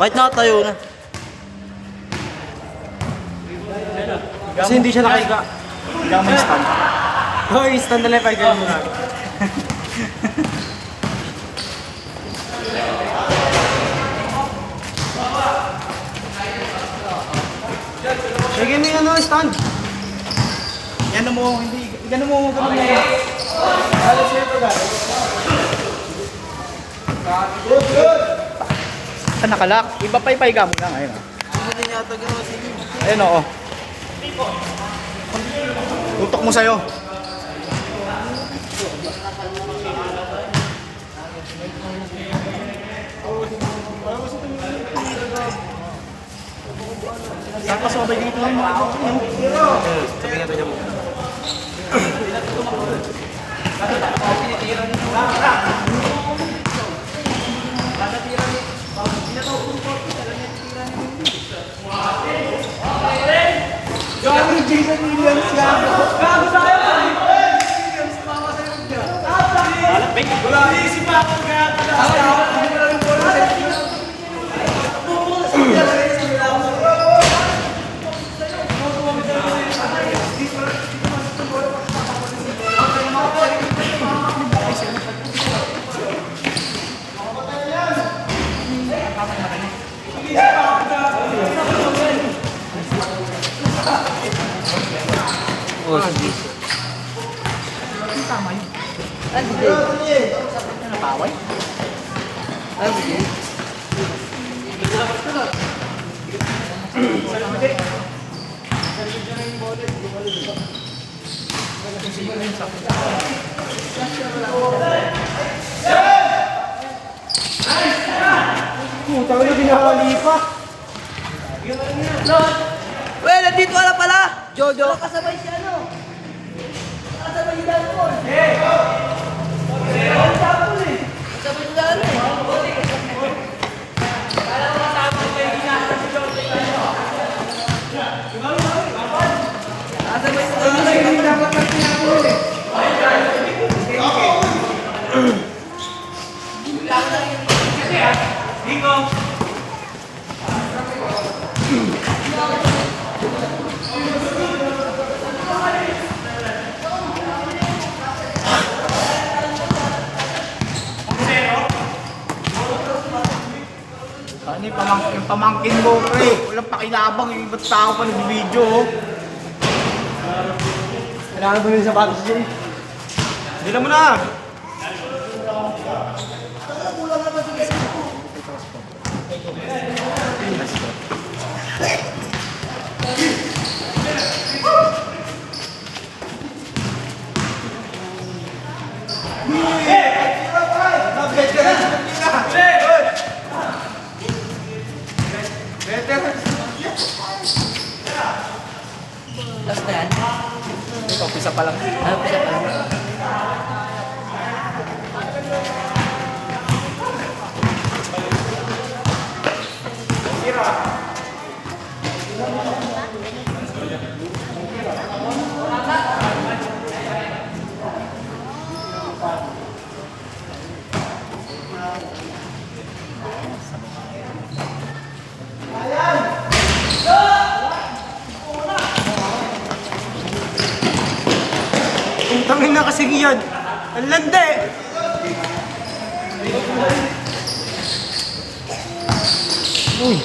Kahit nakatayo na. Kasi hindi siya nakahiga. Hindi ako may stand. Oo, stand na lang pa ganyan muna. Sige mo yung stand. Yan mo, hindi. Gano'n mo, gano'n mo. Alas siya ito gano'n. Good! Saan nakalak? Iba pa ipahiga mo lang. Ayun o. Hindi niya ito gano'n. Sige. Ayun o. Tutok mo sa'yo. Saan ka sabay dito ng mga ako? Sabi nga tayo mo. Gago Jason Williams gago. Gago sa'yo! Williams, mama sa'yo dyan. Wala, iisip ako kaya Oh, sige. Ang tama yun. Ano sige? Napaway? Ano sige? Puta ko na binahali pa. Well, nandito ka na pala! Jojo! Kasabay si ano? Kasabay si Dalpon. Kasabay si Dalpon. Kasabay si Dalpon. Hindi dapat lang pinapuli. Ano yung pamangkin mo, pre? Walang pakilabang yung iba't tao pa nag-video, oh. Kailangan ba yung sapatos dyan? Bila mo na! Last na yan. Ito, pisa pa lang. Ano pa siya pala? Tangin na kasi yan. Ang lande! Uy!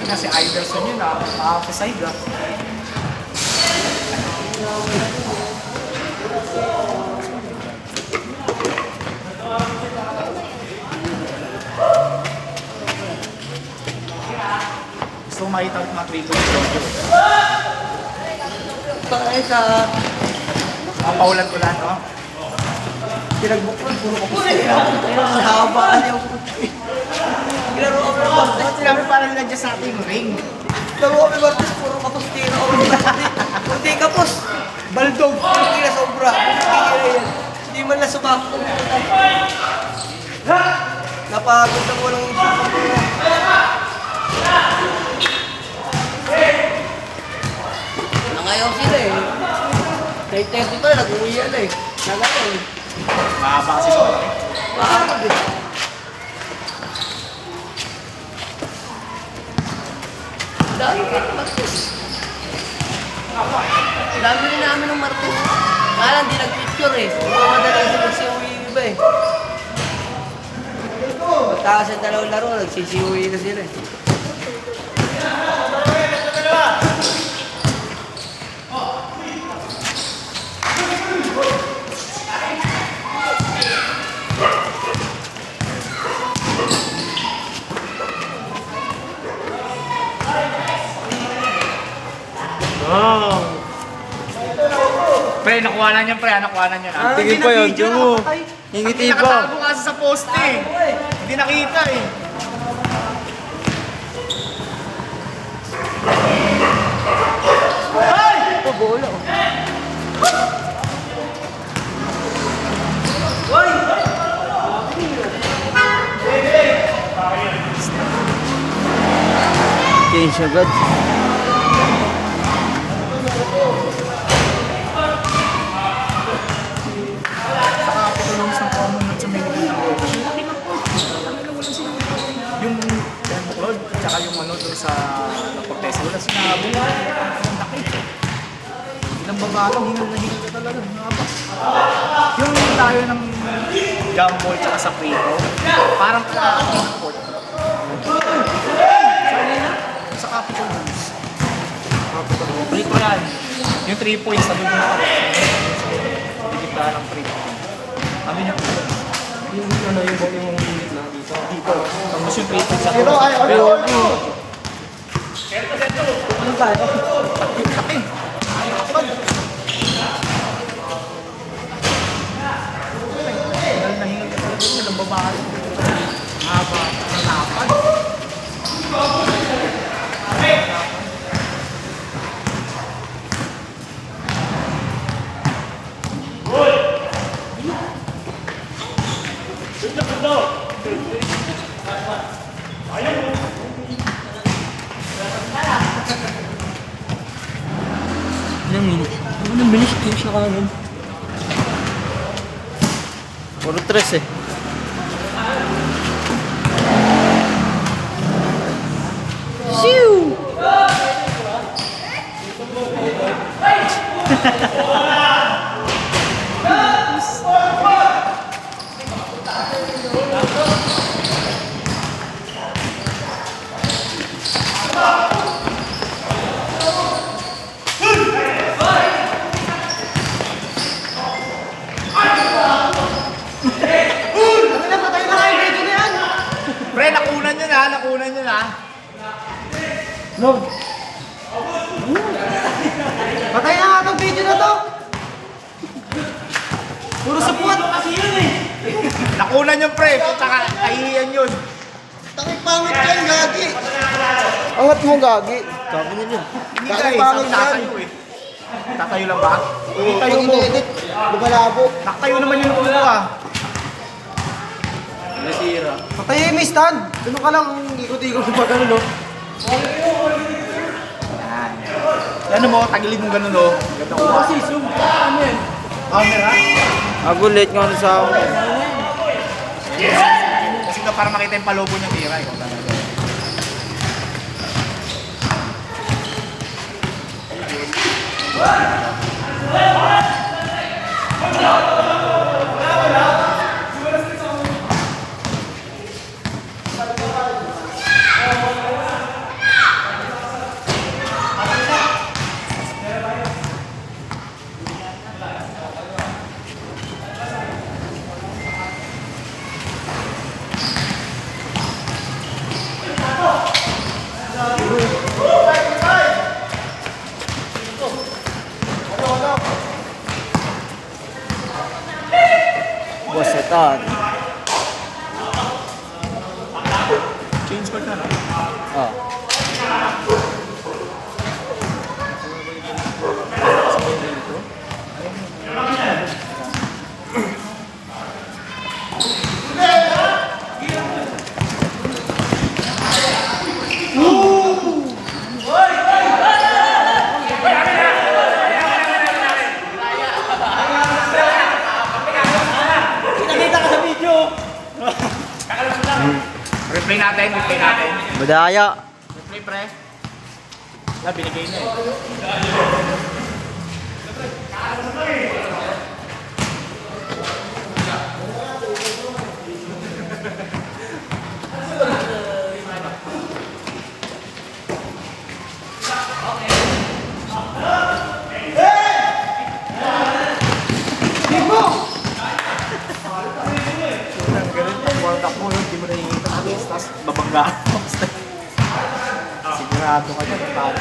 Kasi Iverson yun ah. Makakaside ah. Gusto ko makita ulit mga tweet ko. Bakit sa... Paulan ko lang, no? Pinagbuklan, puro ko po. Ang habaan yung... Ginaro kami ng Bartes. Sinabi parang nila dyan sa ating ring. Ginaro kami ng Bartes. Puro kapos tira kami ng Bartes. Kunti kapos. Baldog! Hindi na sobra. Hindi man na sumakot. Napagod na walang nangayaw sila eh. 9:30 pa, nag-uwi yan eh. Nangayaw eh. Mahaba kasi ito. Mahapad eh. Dami ka ng Martes. Dami rin namin ng Martes. Kaya lang, di nag-picture eh. Madali kasi magsiuwi yung iba eh. Pagtakas yung dalawang laro, nagsisiuwi na sila eh. Oh. Pre, nakuha na niyan, pre. Nakuha na niyan. Tingin pa yun, tiyo mo. Hingiti pa. Nakatago kasi sa poste eh. Hindi nakita eh. Ito, bola oh. Change agad. Saka pitulong sa common at sa Manila. Yung Templod, tsaka yung ano doon sa pagtesa. Wala sinabi. Ang laki. Ilang babalang, hingal na hingal ka talaga. Nakabas. Yung tayo ng Gumball tsaka sa Prito, parang import. Sa Capitol Bulls. Prito yan. Yung 3 points na doon na ako. Bigita ng Prito. Sabi niya po. Yung ano, yung unit na dito. Dito. Tapos yung 3 points sa Pero ay, Pero, ano ba? laki. Hingal na hingal ka talaga. Ilang babae. Haba. Nalapan. Ilang minutes? Ilang minutes? Change na kagad. Puro 3 eh. Pre, nakunan nyo na. Nakunan nyo na. No. Patay na nga itong video na to. Puro sapot. Nakunan yung pre. Punta ka. Kahihiyan yun. Pangit yan, gagi. Angat mo, gagi. Sabi niya yun. Hindi ka eh. Sabi tatayo eh. Tatayo lang ba? Oo, tayo mo. Lumalabo. Nakatayo naman yung ulo ah. Nasira. Patay may stand. Ganun ka lang, ikot-ikot pa ganun, no? Ano mo, tagilid mo ganun oh. Ganda ko kasi zoom. Ano yan? Camera? Agulit nga sa akin. Kasi ka para makita yung palobo niyang tira. Ikaw talaga. Bosetan. Change card na lang. Ah. Replay natin, replay natin. Madaya. Replay pre. Wala, binigay na eh. Ang ganun, walang takbo yun, di mo nakikita ang alis, tapos babangga. Sigurado ka dyan, talo.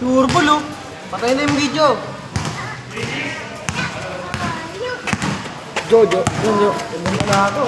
Surbol oh. Patay na yung video. Jojo, Jojo. Ano na ako?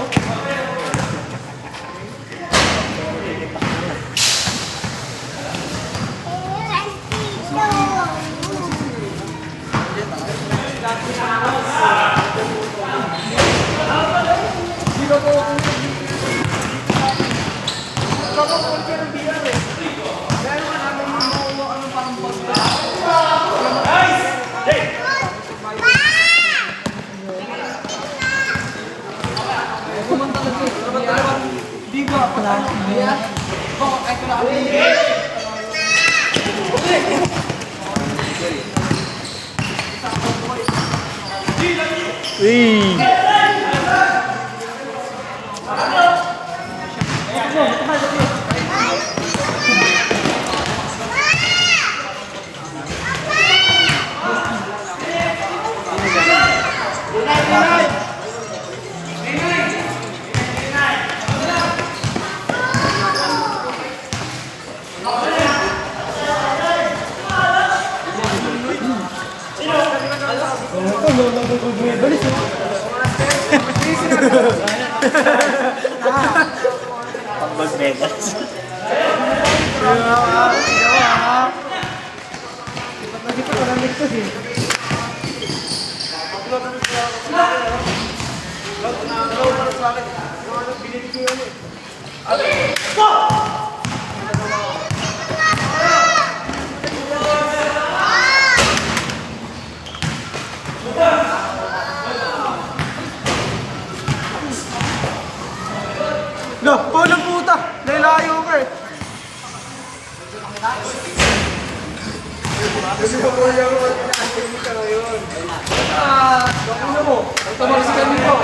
Uy! Pag Vegas. Lah, paano puta? Lalayo ka eh. Ano mo? Tumagsikan nito.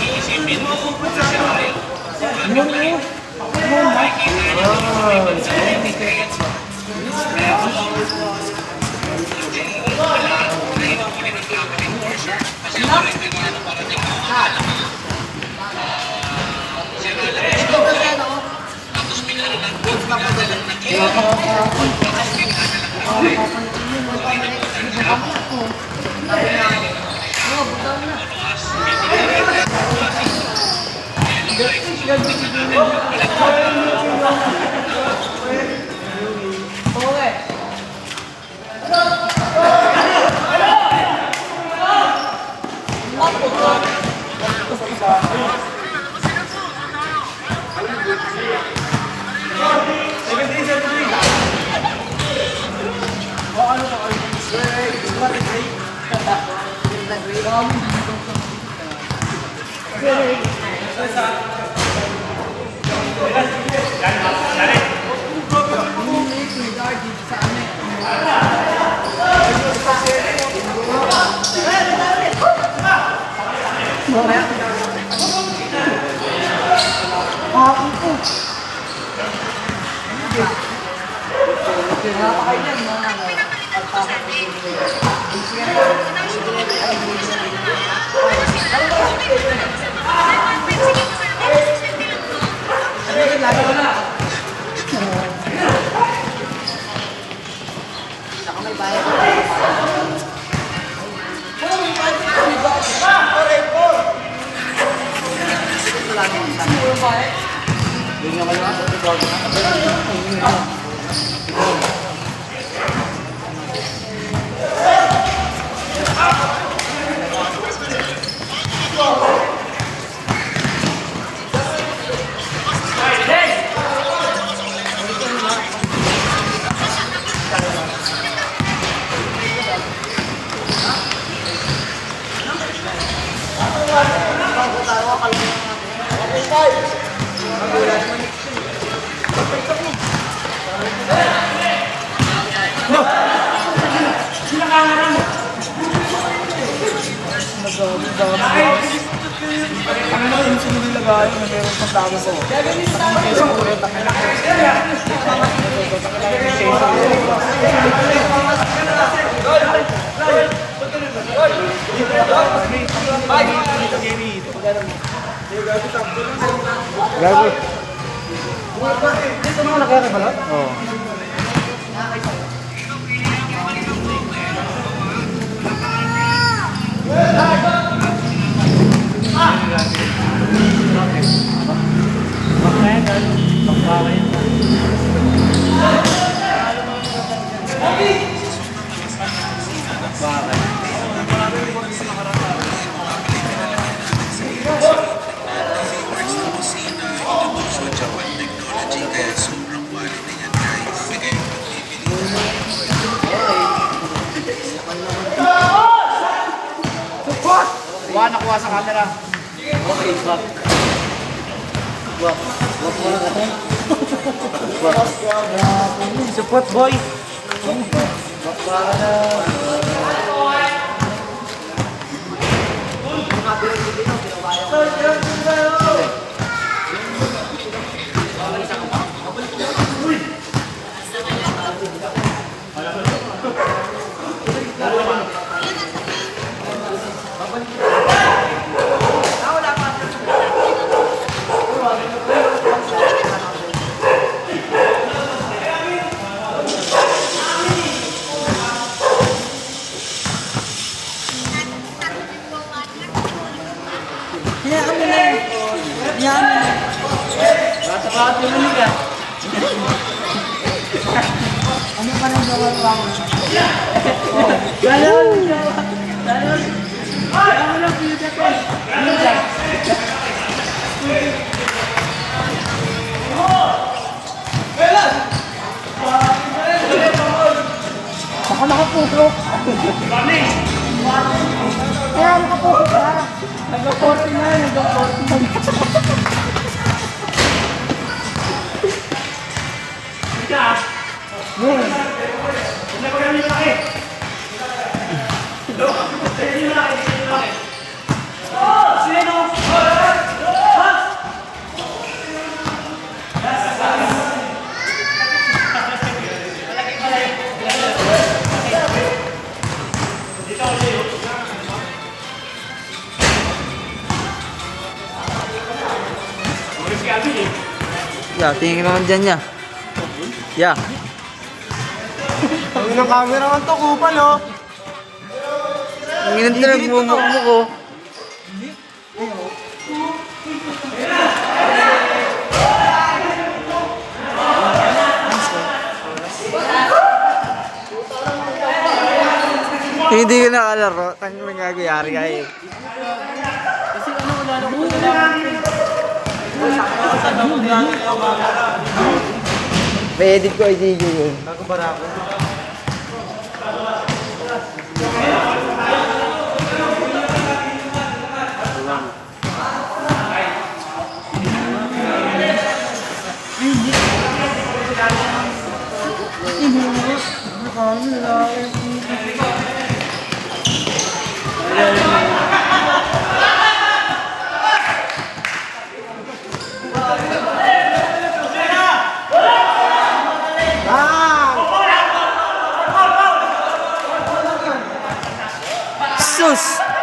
Isipin mo kung Gago. Dito mo nakaya kay balot? Oo. Kuha, nakuha sa camera. Okay, swap. Swap. Swap mo lang ako. Swap. Support boy. Swap para na. Baka nakapuso. Kaya nakapuso ka. Nag-40 na, nag-40. Yeah, tingin ka naman dyan, ya. Yeah. Ang inang camera man to, kupal oh. Ang inang nagmumukmuk ko. Hindi ka nakalaro. Tangin na gagayari ka eh. Kasi ano, wala na ko lang. May-edit ko idea yun. Bago bara ako. Sus!